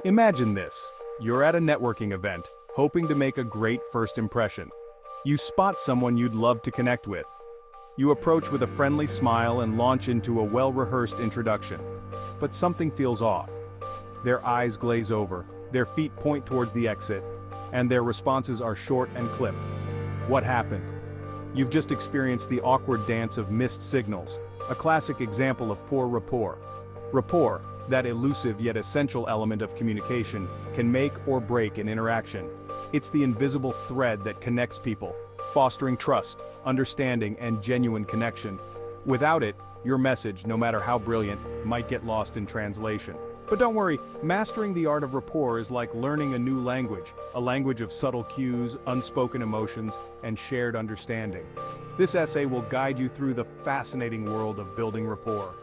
Imagine this. You're at a networking event, hoping to make a great first impression. You spot someone you'd love to connect with. You approach with a friendly smile and launch into a well-rehearsed introduction. But something feels off. Their eyes glaze over, their feet point towards the exit, and their responses are short and clipped. What happened? You've just experienced the awkward dance of missed signals, a classic example of poor rapport. Rapport, that elusive yet essential element of communication, can make or break an interaction. It's the invisible thread that connects people, fostering trust, understanding, and genuine connection. Without it, your message, no matter how brilliant, might get lost in translation. But don't worry, mastering the art of rapport is like learning a new language, a language of subtle cues, unspoken emotions, and shared understanding. This essay will guide you through the fascinating world of building rapport.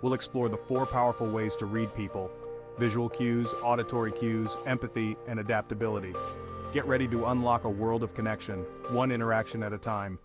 We'll explore the 4 powerful ways to read people: visual cues, auditory cues, empathy, and adaptability. Get ready to unlock a world of connection, one interaction at a time.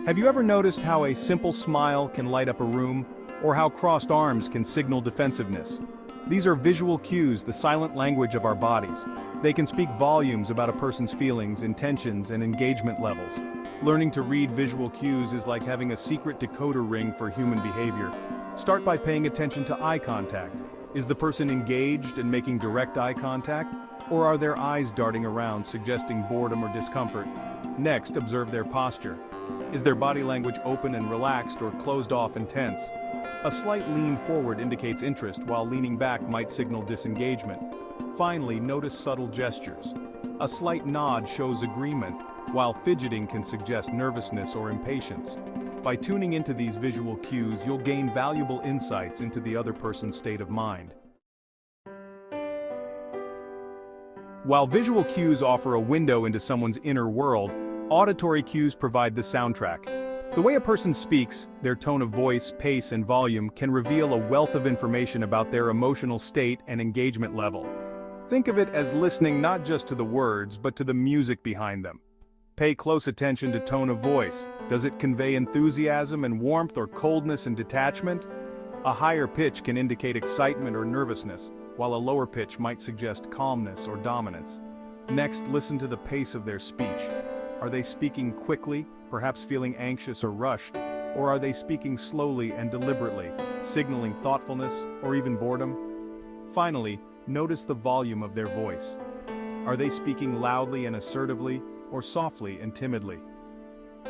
Have you ever noticed how a simple smile can light up a room, or how crossed arms can signal defensiveness? These are visual cues, the silent language of our bodies. They can speak volumes about a person's feelings, intentions, and engagement levels. Learning to read visual cues is like having a secret decoder ring for human behavior. Start by paying attention to eye contact. Is the person engaged and making direct eye contact? Or are their eyes darting around, suggesting boredom or discomfort? Next, observe their posture. Is their body language open and relaxed, or closed off and tense? A slight lean forward indicates interest, while leaning back might signal disengagement. Finally, notice subtle gestures. A slight nod shows agreement, while fidgeting can suggest nervousness or impatience. By tuning into these visual cues, you'll gain valuable insights into the other person's state of mind. While visual cues offer a window into someone's inner world, auditory cues provide the soundtrack. The way a person speaks, their tone of voice, pace, and volume can reveal a wealth of information about their emotional state and engagement level. Think of it as listening not just to the words, but to the music behind them. Pay close attention to tone of voice. Does it convey enthusiasm and warmth, or coldness and detachment? A higher pitch can indicate excitement or nervousness, while a lower pitch might suggest calmness or dominance. Next, listen to the pace of their speech. Are they speaking quickly, perhaps feeling anxious or rushed? Or are they speaking slowly and deliberately, signaling thoughtfulness or even boredom? Finally, notice the volume of their voice. Are they speaking loudly and assertively, or softly and timidly?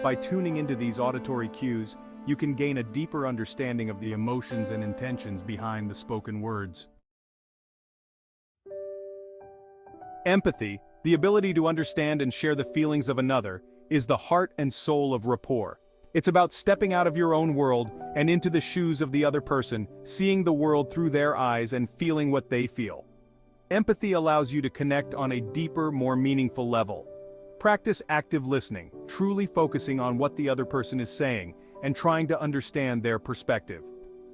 By tuning into these auditory cues, you can gain a deeper understanding of the emotions and intentions behind the spoken words. Empathy, the ability to understand and share the feelings of another, is the heart and soul of rapport. It's about stepping out of your own world and into the shoes of the other person, seeing the world through their eyes and feeling what they feel. Empathy allows you to connect on a deeper, more meaningful level. Practice active listening, truly focusing on what the other person is saying and trying to understand their perspective.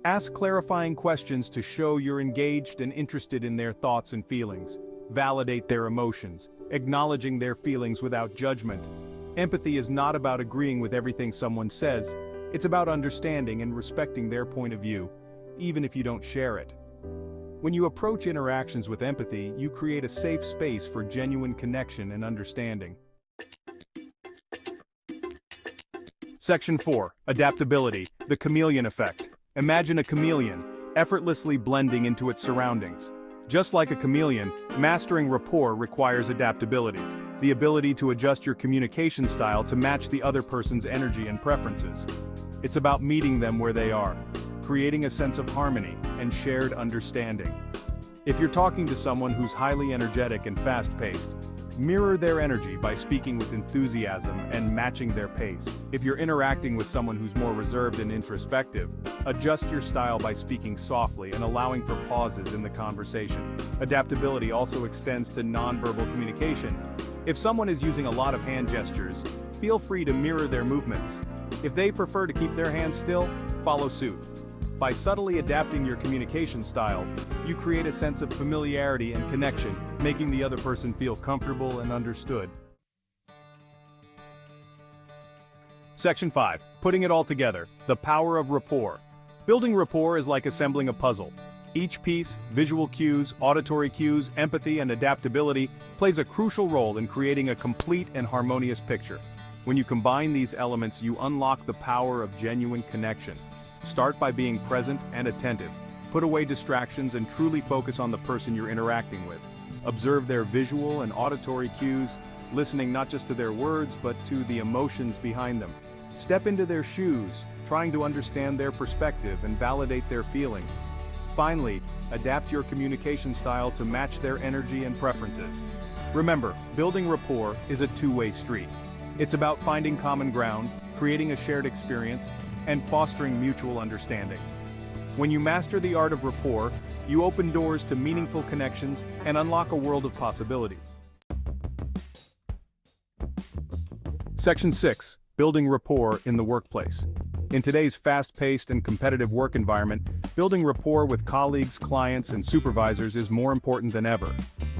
Ask clarifying questions to show you're engaged and interested in their thoughts and feelings. Validate their emotions, acknowledging their feelings without judgment. Empathy is not about agreeing with everything someone says. It's about understanding and respecting their point of view, even if you don't share it. When you approach interactions with empathy, you create a safe space for genuine connection and understanding. Section 4. Adaptability, the chameleon effect. Imagine a chameleon, effortlessly blending into its surroundings. Just like a chameleon, mastering rapport requires adaptability, the ability to adjust your communication style to match the other person's energy and preferences. It's about meeting them where they are, creating a sense of harmony and shared understanding. If you're talking to someone who's highly energetic and fast-paced, mirror their energy by speaking with enthusiasm and matching their pace. If you're interacting with someone who's more reserved and introspective, adjust your style by speaking softly and allowing for pauses in the conversation. Adaptability also extends to nonverbal communication. If someone is using a lot of hand gestures, feel free to mirror their movements. If they prefer to keep their hands still, follow suit. By subtly adapting your communication style, you create a sense of familiarity and connection, making the other person feel comfortable and understood. Section 5. Putting it all together, the power of rapport. Building rapport is like assembling a puzzle. Each piece, visual cues, auditory cues, empathy, and adaptability, plays a crucial role in creating a complete and harmonious picture. When you combine these elements, you unlock the power of genuine connection. Start by being present and attentive. Put away distractions and truly focus on the person you're interacting with. Observe their visual and auditory cues, listening not just to their words but to the emotions behind them. Step into their shoes, trying to understand their perspective and validate their feelings. Finally, adapt your communication style to match their energy and preferences. Remember, building rapport is a two-way street. It's about finding common ground, creating a shared experience, and fostering mutual understanding. When you master the art of rapport, you open doors to meaningful connections and unlock a world of possibilities. Section 6. Building rapport in the workplace. In today's fast-paced and competitive work environment, building rapport with colleagues, clients, and supervisors is more important than ever.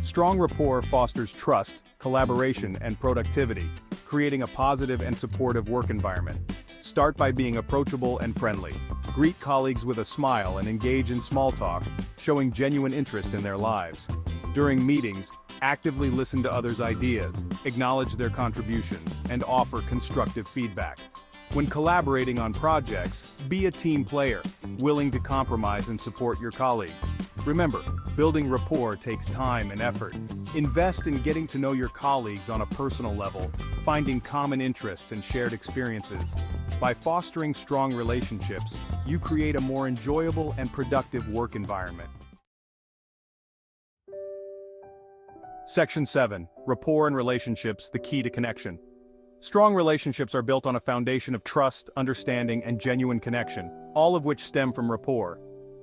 Strong rapport fosters trust, collaboration, and productivity, creating a positive and supportive work environment. Start by being approachable and friendly. Greet colleagues with a smile and engage in small talk, showing genuine interest in their lives. During meetings, actively listen to others' ideas, acknowledge their contributions, and offer constructive feedback. When collaborating on projects, be a team player, willing to compromise and support your colleagues. Remember, building rapport takes time and effort. Invest in getting to know your colleagues on a personal level, finding common interests and shared experiences. By fostering strong relationships, you create a more enjoyable and productive work environment. Section 7. Rapport and relationships, the key to connection. Strong relationships are built on a foundation of trust, understanding, and genuine connection, all of which stem from rapport.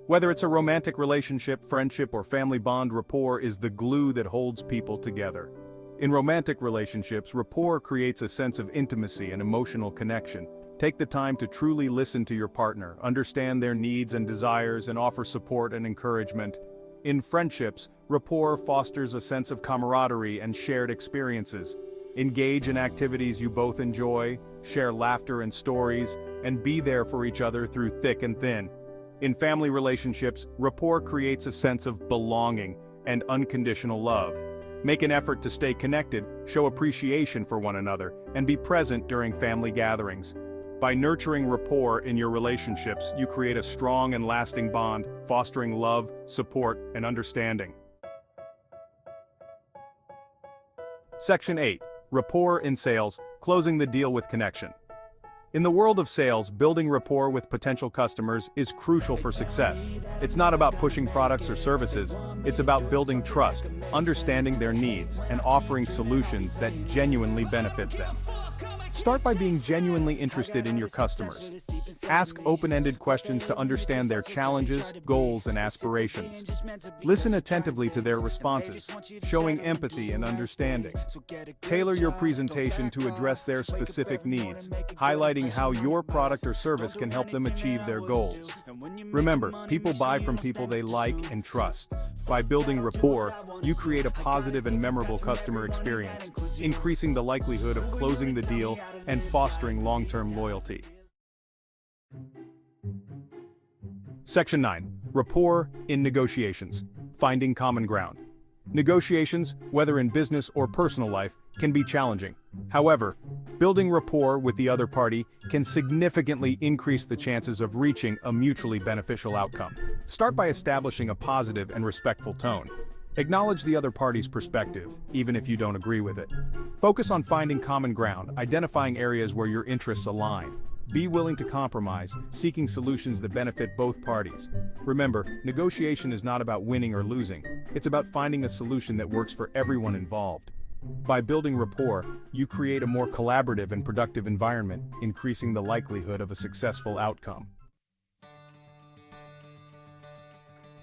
Whether it's a romantic relationship, friendship, or family bond, rapport is the glue that holds people together. In romantic relationships, rapport creates a sense of intimacy and emotional connection. Take the time to truly listen to your partner, understand their needs and desires, and offer support and encouragement. In friendships, rapport fosters a sense of camaraderie and shared experiences. Engage in activities you both enjoy, share laughter and stories, and be there for each other through thick and thin. In family relationships, rapport creates a sense of belonging and unconditional love. Make an effort to stay connected, show appreciation for one another, and be present during family gatherings. By nurturing rapport in your relationships, you create a strong and lasting bond, fostering love, support, and understanding. Section 8. Rapport in sales, closing the deal with connection. In the world of sales, building rapport with potential customers is crucial for success. It's not about pushing products or services, it's about building trust, understanding their needs, and offering solutions that genuinely benefit them. Start by being genuinely interested in your customers. Ask open-ended questions to understand their challenges, goals, and aspirations. Listen attentively to their responses, showing empathy and understanding. Tailor your presentation to address their specific needs, highlighting how your product or service can help them achieve their goals. Remember, people buy from people they like and trust. By building rapport, you create a positive and memorable customer experience, increasing the likelihood of closing the deal and fostering long-term loyalty. Section 9. Rapport in negotiations, finding common ground. Negotiations, whether in business or personal life, can be challenging. However, building rapport with the other party can significantly increase the chances of reaching a mutually beneficial outcome. Start by establishing a positive and respectful tone. Acknowledge the other party's perspective, even if you don't agree with it. Focus on finding common ground, identifying areas where your interests align. Be willing to compromise, seeking solutions that benefit both parties. Remember, negotiation is not about winning or losing. It's about finding a solution that works for everyone involved. By building rapport, you create a more collaborative and productive environment, increasing the likelihood of a successful outcome.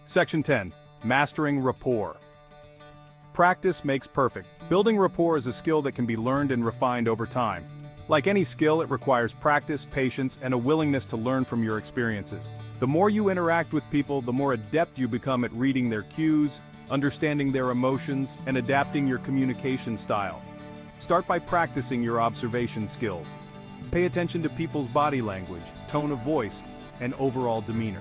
Section 10. Mastering rapport. Practice makes perfect. Building rapport is a skill that can be learned and refined over time. Like any skill, it requires practice, patience, and a willingness to learn from your experiences. The more you interact with people, the more adept you become at reading their cues, understanding their emotions, and adapting your communication style. Start by practicing your observation skills. Pay attention to people's body language, tone of voice, and overall demeanor.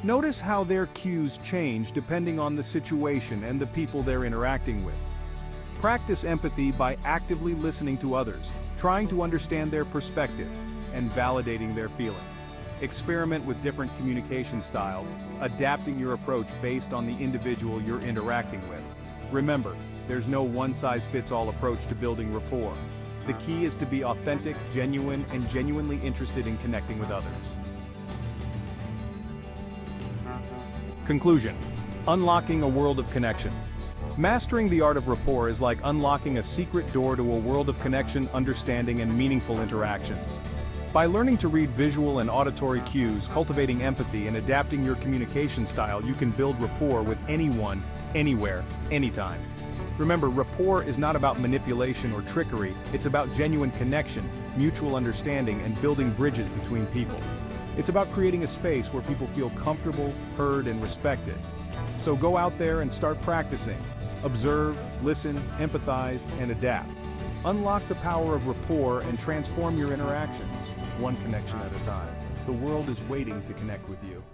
Notice how their cues change depending on the situation and the people they're interacting with. Practice empathy by actively listening to others, trying to understand their perspective, and validating their feelings. Experiment with different communication styles, adapting your approach based on the individual you're interacting with. Remember, there's no one-size-fits-all approach to building rapport. The key is to be authentic, genuine, and genuinely interested in connecting with others. Conclusion: unlocking a world of connection. Mastering the art of rapport is like unlocking a secret door to a world of connection, understanding, and meaningful interactions. By learning to read visual and auditory cues, cultivating empathy, and adapting your communication style, you can build rapport with anyone, anywhere, anytime. Remember, rapport is not about manipulation or trickery, it's about genuine connection, mutual understanding, and building bridges between people. It's about creating a space where people feel comfortable, heard, and respected. So go out there and start practicing. Observe, listen, empathize, and adapt. Unlock the power of rapport and transform your interactions, one connection at a time. The world is waiting to connect with you.